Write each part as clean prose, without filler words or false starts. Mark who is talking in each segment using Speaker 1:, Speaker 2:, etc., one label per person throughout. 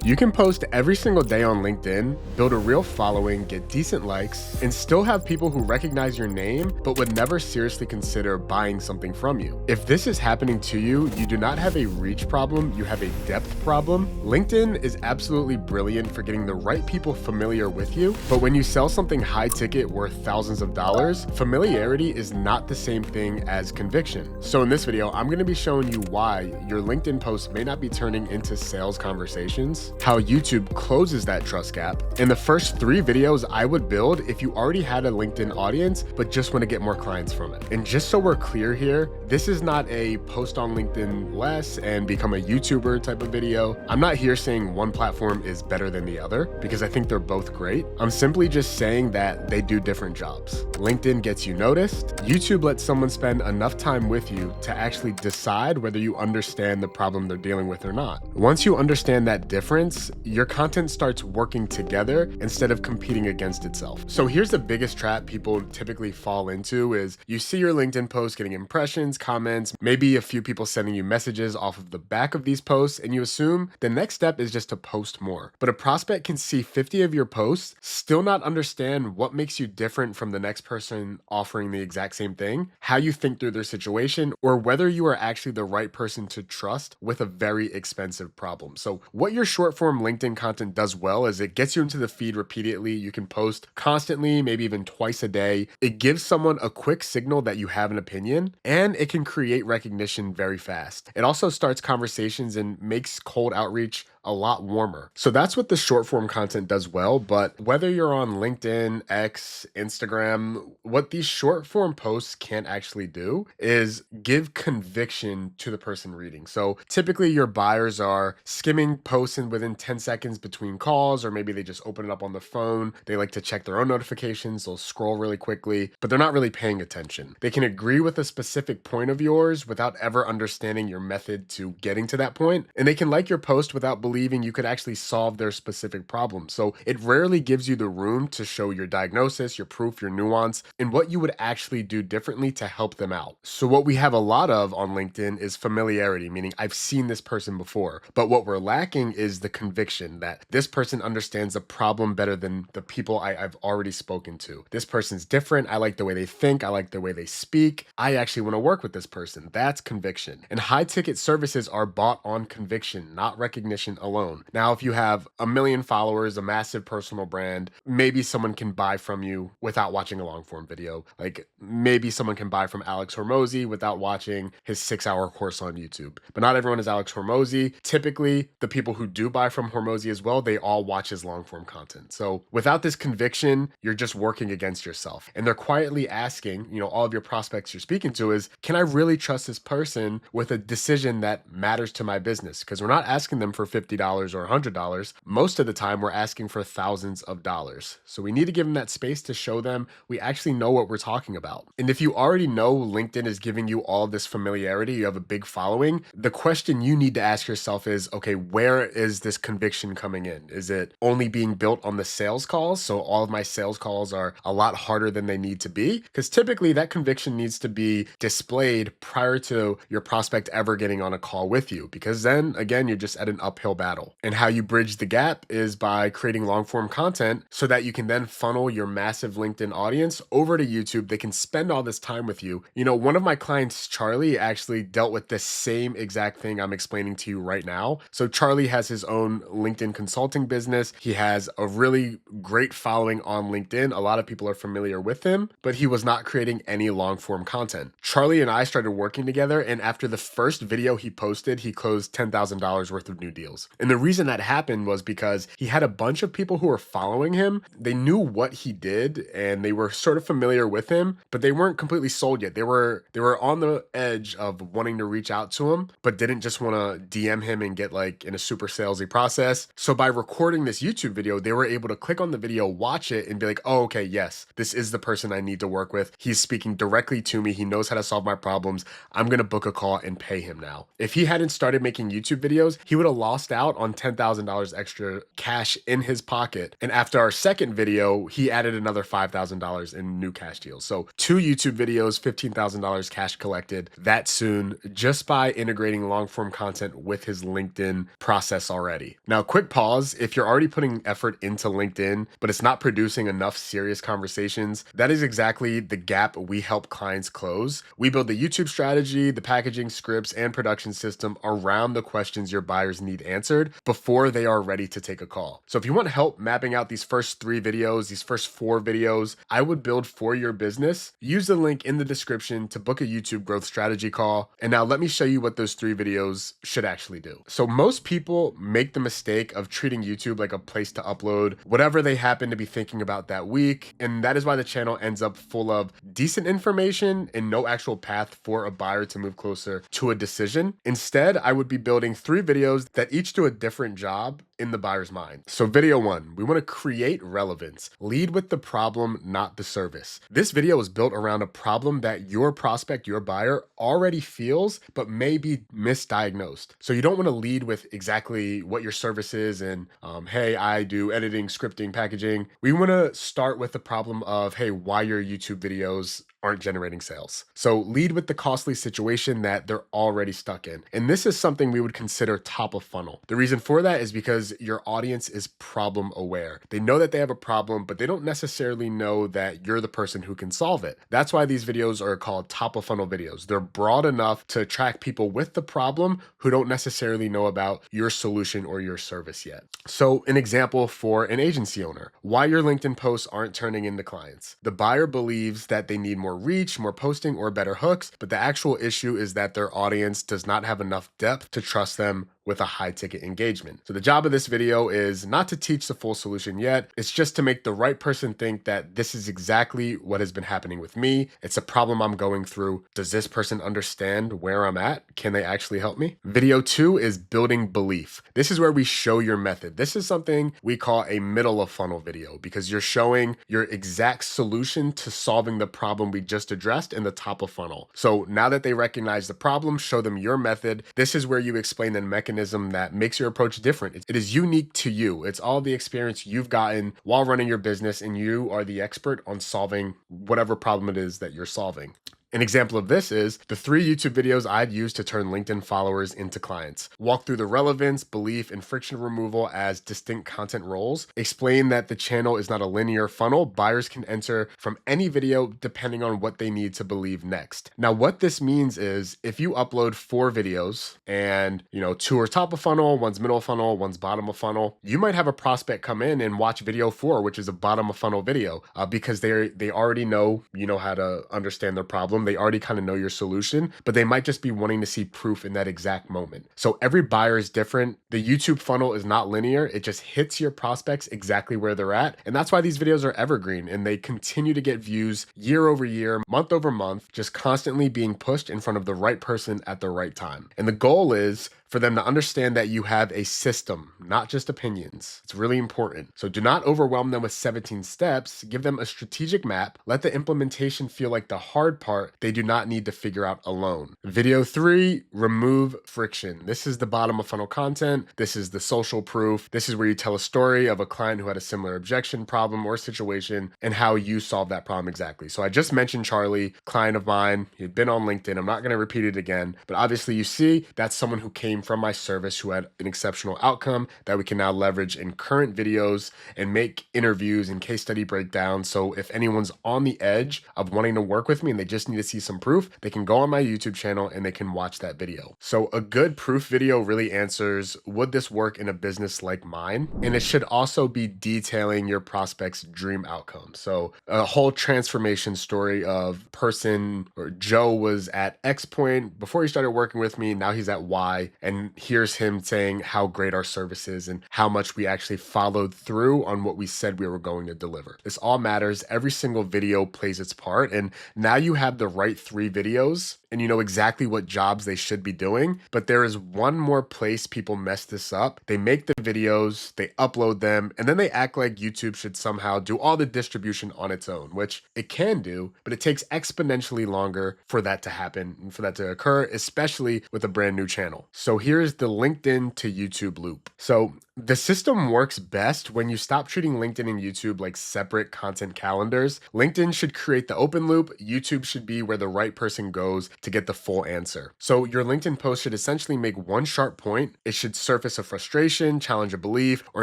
Speaker 1: You can post every single day on LinkedIn, build a real following, get decent likes, and still have people who recognize your name but would never seriously consider buying something from you. If this is happening to you, you do not have a reach problem, you have a depth problem. LinkedIn is absolutely brilliant for getting the right people familiar with you, but when you sell something high ticket worth thousands of dollars, familiarity is not the same thing as conviction. So in this video, I'm going to be showing you why your LinkedIn posts may not be turning into sales conversations, how YouTube closes that trust gap, and the first 3 videos I would build if you already had a LinkedIn audience but just want to get more clients from it. And just so we're clear here, this is not a post on LinkedIn less and become a YouTuber type of video. I'm not here saying one platform is better than the other because I think they're both great. I'm simply just saying that they do different jobs. LinkedIn gets you noticed. YouTube lets someone spend enough time with you to actually decide whether you understand the problem they're dealing with or not. Once you understand that difference, your content starts working together instead of competing against itself. So here's the biggest trap people typically fall into is you see your LinkedIn post getting impressions, comments, maybe a few people sending you messages off of the back of these posts, and you assume the next step is just to post more. But a prospect can see 50 of your posts, still not understand what makes you different from the next person offering the exact same thing, how you think through their situation, or whether you are actually the right person to trust with a very expensive problem. So what your short form LinkedIn content does well is it gets you into the feed repeatedly. You can post constantly, maybe even twice a day. It gives someone a quick signal that you have an opinion, and it can create recognition very fast. It also starts conversations and makes cold outreach a lot warmer. So that's what the short form content does well. But whether you're on LinkedIn, X, Instagram, what these short form posts can't actually do is give conviction to the person reading. So typically your buyers are skimming posts in within 10 seconds between calls, or maybe they just open it up on the phone. They like to check their own notifications. They'll scroll really quickly, but they're not really paying attention. They can agree with a specific point of yours without ever understanding your method to getting to that point. And they can like your post without believing you could actually solve their specific problem. So it rarely gives you the room to show your diagnosis, your proof, your nuance, and what you would actually do differently to help them out. So what we have a lot of on LinkedIn is familiarity, meaning I've seen this person before. But what we're lacking is the conviction that this person understands the problem better than the people I've already spoken to. This person's different. I like the way they think. I like the way they speak. I actually want to work with this person. That's conviction. And high ticket services are bought on conviction, not recognition alone. Now, if you have 1 million followers, a massive personal brand, maybe someone can buy from you without watching a long form video. Like maybe someone can buy from Alex Hormozy without watching his 6-hour course on YouTube. But not everyone is Alex Hormozy. Typically, the people who do buy from Hormozy as well, they all watch his long form content. So without this conviction, you're just working against yourself. And they're quietly asking, all of your prospects you're speaking to is, can I really trust this person with a decision that matters to my business? Because we're not asking them for $50 or $100. Most of the time, we're asking for thousands of dollars. So we need to give them that space to show them we actually know what we're talking about. And if you already know LinkedIn is giving you all this familiarity, you have a big following, the question you need to ask yourself is, okay, where is this conviction coming in? Is it only being built on the sales calls? So all of my sales calls are a lot harder than they need to be? Because typically that conviction needs to be displayed prior to your prospect ever getting on a call with you, because then again, you're just at an uphill battle. And how you bridge the gap is by creating long form content so that you can then funnel your massive LinkedIn audience over to YouTube. They can spend all this time with you. One of my clients, Charlie, actually dealt with the same exact thing I'm explaining to you right now. So Charlie has his own LinkedIn consulting business. He has a really great following on LinkedIn. A lot of people are familiar with him, but he was not creating any long form content. Charlie and I started working together, and after the first video he posted, he closed $10,000 worth of new deals. And the reason that happened was because he had a bunch of people who were following him. They knew what he did and they were sort of familiar with him, but they weren't completely sold yet. They were on the edge of wanting to reach out to him, but didn't just want to DM him and get like in a super salesy process. So by recording this YouTube video, they were able to click on the video, watch it, and be like, oh, okay, yes, this is the person I need to work with. He's speaking directly to me. He knows how to solve my problems. I'm going to book a call and pay him now. If he hadn't started making YouTube videos, he would have lost out on $10,000 extra cash in his pocket. And after our second video, he added another $5,000 in new cash deals. So 2 YouTube videos, $15,000 cash collected that soon, just by integrating long form content with his LinkedIn process already. Now, quick pause. If you're already putting effort into LinkedIn, but it's not producing enough serious conversations, that is exactly the gap we help clients close. We build the YouTube strategy, the packaging, scripts, and production system around the questions your buyers need answered before they are ready to take a call. So if you want help mapping out these first 3 videos, these first 4 videos I would build for your business, use the link in the description to book a YouTube growth strategy call. And now let me show you what those 3 videos should actually do. So most people make the mistake of treating YouTube like a place to upload whatever they happen to be thinking about that week. And that is why the channel ends up full of decent information and no actual path for a buyer to move closer to a decision. Instead, I would be building 3 videos that each do a different job in the buyer's mind. So video 1, we want to create relevance. Lead with the problem, not the service. This video is built around a problem that your prospect, your buyer already feels, but may be misdiagnosed. So you don't want to lead with exactly what your service is and, hey, I do editing, scripting, packaging. We want to start with the problem of, hey, why your YouTube videos aren't generating sales. So lead with the costly situation that they're already stuck in. And this is something we would consider top of funnel. The reason for that is because your audience is problem aware. They know that they have a problem, but they don't necessarily know that you're the person who can solve it. That's why these videos are called top of funnel videos. They're broad enough to attract people with the problem who don't necessarily know about your solution or your service yet. So an example for an agency owner, why your LinkedIn posts aren't turning into clients. The buyer believes that they need more reach, more posting, or better hooks, but the actual issue is that their audience does not have enough depth to trust them with a high ticket engagement. So the job of this video is not to teach the full solution yet. It's just to make the right person think that this is exactly what has been happening with me. It's a problem I'm going through. Does this person understand where I'm at? Can they actually help me? Video 2 is building belief. This is where we show your method. This is something we call a middle of funnel video because you're showing your exact solution to solving the problem we just addressed in the top of funnel. So now that they recognize the problem, show them your method. This is where you explain the mechanism that makes your approach different. It is unique to you. It's all the experience you've gotten while running your business, and you are the expert on solving whatever problem it is that you're solving. An example of this is the 3 YouTube videos I'd use to turn LinkedIn followers into clients. Walk through the relevance, belief, and friction removal as distinct content roles. Explain that the channel is not a linear funnel. Buyers can enter from any video depending on what they need to believe next. Now, what this means is if you upload 4 videos and, 2 are top of funnel, one's middle of funnel, one's bottom of funnel, you might have a prospect come in and watch video 4, which is a bottom of funnel video, because they already know, how to understand their problem. They already kind of know your solution, but they might just be wanting to see proof in that exact moment. So every buyer is different. The YouTube funnel is not linear. It just hits your prospects exactly where they're at. And that's why these videos are evergreen and they continue to get views year over year, month over month, just constantly being pushed in front of the right person at the right time. And the goal is for them to understand that you have a system, not just opinions. It's really important. So do not overwhelm them with 17 steps. Give them a strategic map. Let the implementation feel like the hard part they do not need to figure out alone. Video 3, remove friction. This is the bottom of funnel content. This is the social proof. This is where you tell a story of a client who had a similar objection, problem, or situation and how you solved that problem exactly. So I just mentioned Charlie, client of mine. He'd been on LinkedIn. I'm not going to repeat it again, but obviously you see that's someone who came from my service who had an exceptional outcome that we can now leverage in current videos and make interviews and case study breakdowns. So if anyone's on the edge of wanting to work with me and they just need to see some proof, they can go on my YouTube channel and they can watch that video. So a good proof video really answers, would this work in a business like mine? And it should also be detailing your prospect's dream outcome. So a whole transformation story of person or Joe was at X point before he started working with me. Now he's at Y. And here's him saying how great our service is and how much we actually followed through on what we said we were going to deliver. This all matters. Every single video plays its part. And now you have the right 3 videos and you know exactly what jobs they should be doing. But there is one more place people mess this up. They make the videos, they upload them, and then they act like YouTube should somehow do all the distribution on its own, which it can do, but it takes exponentially longer for that to happen and for that to occur, especially with a brand new channel. So here's the LinkedIn to YouTube loop. So the system works best when you stop treating LinkedIn and YouTube like separate content calendars. LinkedIn should create the open loop. YouTube should be where the right person goes to get the full answer. So your LinkedIn post should essentially make one sharp point. It should surface a frustration, challenge a belief, or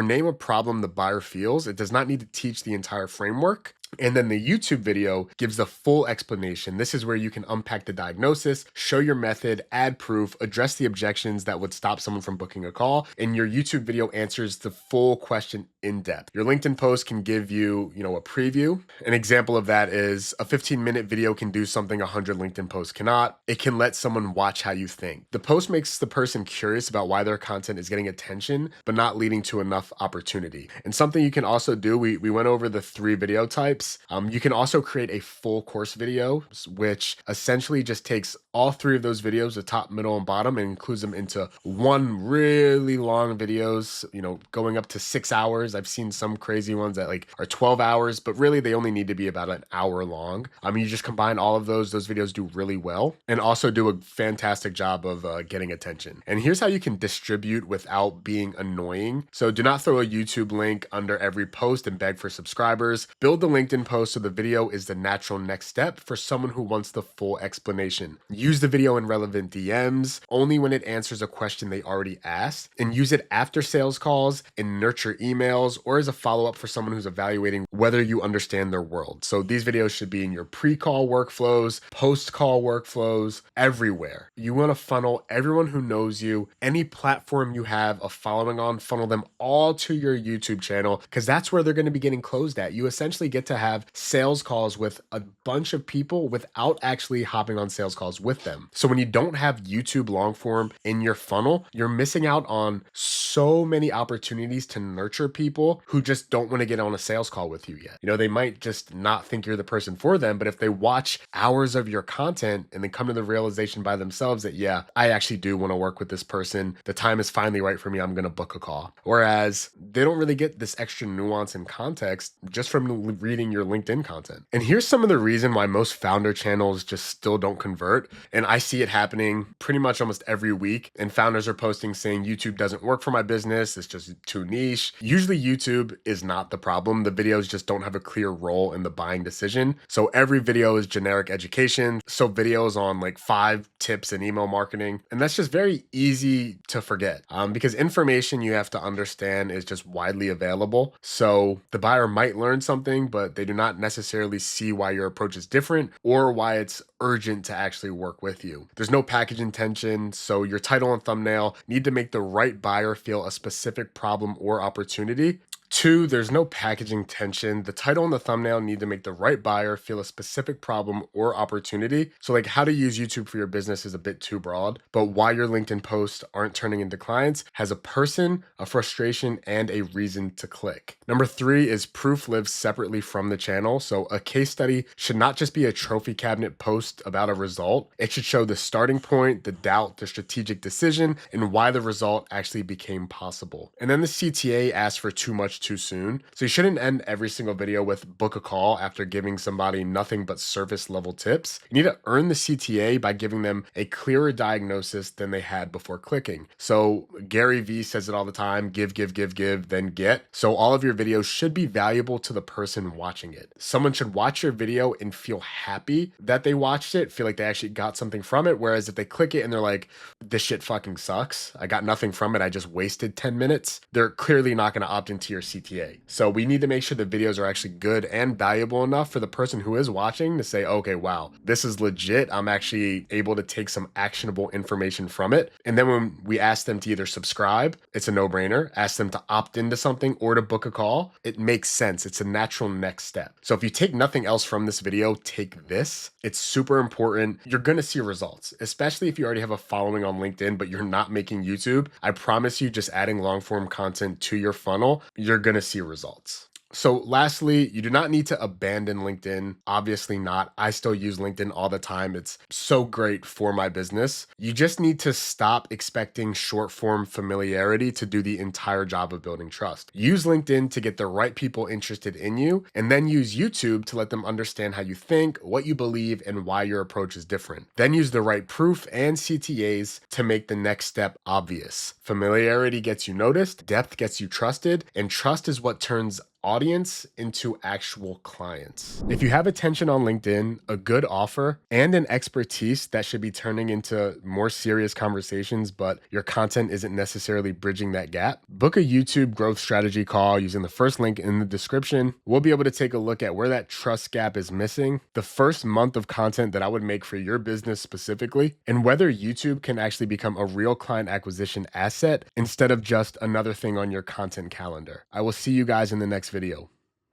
Speaker 1: name a problem the buyer feels. It does not need to teach the entire framework. And then the YouTube video gives the full explanation. This is where you can unpack the diagnosis, show your method, add proof, address the objections that would stop someone from booking a call. And your YouTube video answers the full question in depth. Your LinkedIn post can give you, a preview. An example of that is a 15-minute video can do something 100 LinkedIn posts cannot. It can let someone watch how you think. The post makes the person curious about why their content is getting attention, but not leading to enough opportunity. And something you can also do, we went over the 3 video types. You can also create a full course video, which essentially just takes all 3 of those videos, the top, middle, and bottom, and includes them into one really long videos, going up to 6 hours. I've seen some crazy ones that are 12 hours, but really they only need to be about an hour long. You just combine all of those videos do really well and also do a fantastic job of getting attention. And here's how you can distribute without being annoying. So do not throw a YouTube link under every post and beg for subscribers. Build the LinkedIn post so the video is the natural next step for someone who wants the full explanation. Use the video in relevant DMs only when it answers a question they already asked, and use it after sales calls, in nurture emails, or as a follow-up for someone who's evaluating whether you understand their world. So these videos should be in your pre-call workflows, post-call workflows, everywhere. You want to funnel everyone who knows you, any platform you have a following on, funnel them all to your YouTube channel, because that's where they're going to be getting closed at. You essentially get to have sales calls with a bunch of people without actually hopping on sales calls with them. So when you don't have YouTube long form in your funnel, you're missing out on so many opportunities to nurture people who just don't want to get on a sales call with you yet. They might just not think you're the person for them, but if they watch hours of your content and then come to the realization by themselves that, yeah, I actually do want to work with this person, the time is finally right for me, I'm going to book a call. Whereas they don't really get this extra nuance and context just from reading your LinkedIn content. And here's some of the reason why most founder channels just still don't convert. And I see it happening pretty much almost every week. And founders are posting saying YouTube doesn't work for my business. It's just too niche. Usually YouTube is not the problem. The videos just don't have a clear role in the buying decision. So every video is generic education. So videos on 5 tips in email marketing. And that's just very easy to forget because information you have to understand is just widely available. So the buyer might learn something, but they do not necessarily see why your approach is different or why it's urgent to actually work with you. There's no package intention, so your title and thumbnail need to make the right buyer feel a specific problem or opportunity. 2, there's no packaging tension. The title and the thumbnail need to make the right buyer feel a specific problem or opportunity. So how to use YouTube for your business is a bit too broad, but why your LinkedIn posts aren't turning into clients has a person, a frustration, and a reason to click. Number 3 is proof lives separately from the channel. So a case study should not just be a trophy cabinet post about a result. It should show the starting point, the doubt, the strategic decision, and why the result actually became possible. And then the CTA asks for too much too soon. So you shouldn't end every single video with book a call after giving somebody nothing but surface level tips. You need to earn the CTA by giving them a clearer diagnosis than they had before clicking. So Gary Vee says it all the time, give, then get. So all of your videos should be valuable to the person watching it. Someone should watch your video and feel happy that they watched it, feel like they actually got something from it. Whereas if they click it and they're like, this shit fucking sucks, I got nothing from it, I just wasted 10 minutes, they're clearly not going to opt into your CTA. So we need to make sure the videos are actually good and valuable enough for the person who is watching to say, okay, wow, this is legit. I'm actually able to take some actionable information from it. And then when we ask them to either subscribe, it's a no-brainer. Ask them to opt into something or to book a call, it makes sense. It's a natural next step. So if you take nothing else from this video, take this. It's super important. You're going to see results, especially if you already have a following on LinkedIn, but you're not making YouTube. I promise you, just adding long form content to your funnel, you're going to see results. So, lastly, you do not need to abandon LinkedIn. Obviously, not. I still use LinkedIn all the time. It's so great for my business. You just need to stop expecting short form familiarity to do the entire job of building trust. Use LinkedIn to get the right people interested in you, and then use YouTube to let them understand how you think, what you believe, and why your approach is different. Then use the right proof and CTAs to make the next step obvious. Familiarity gets you noticed, depth gets you trusted, and trust is what turns audience into actual clients. If you have attention on LinkedIn, a good offer, and an expertise that should be turning into more serious conversations, but your content isn't necessarily bridging that gap, book a YouTube growth strategy call using the first link in the description. We'll be able to take a look at where that trust gap is missing, the first month of content that I would make for your business specifically, and whether YouTube can actually become a real client acquisition asset instead of just another thing on your content calendar. I will see you guys in the next video.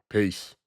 Speaker 1: Peace.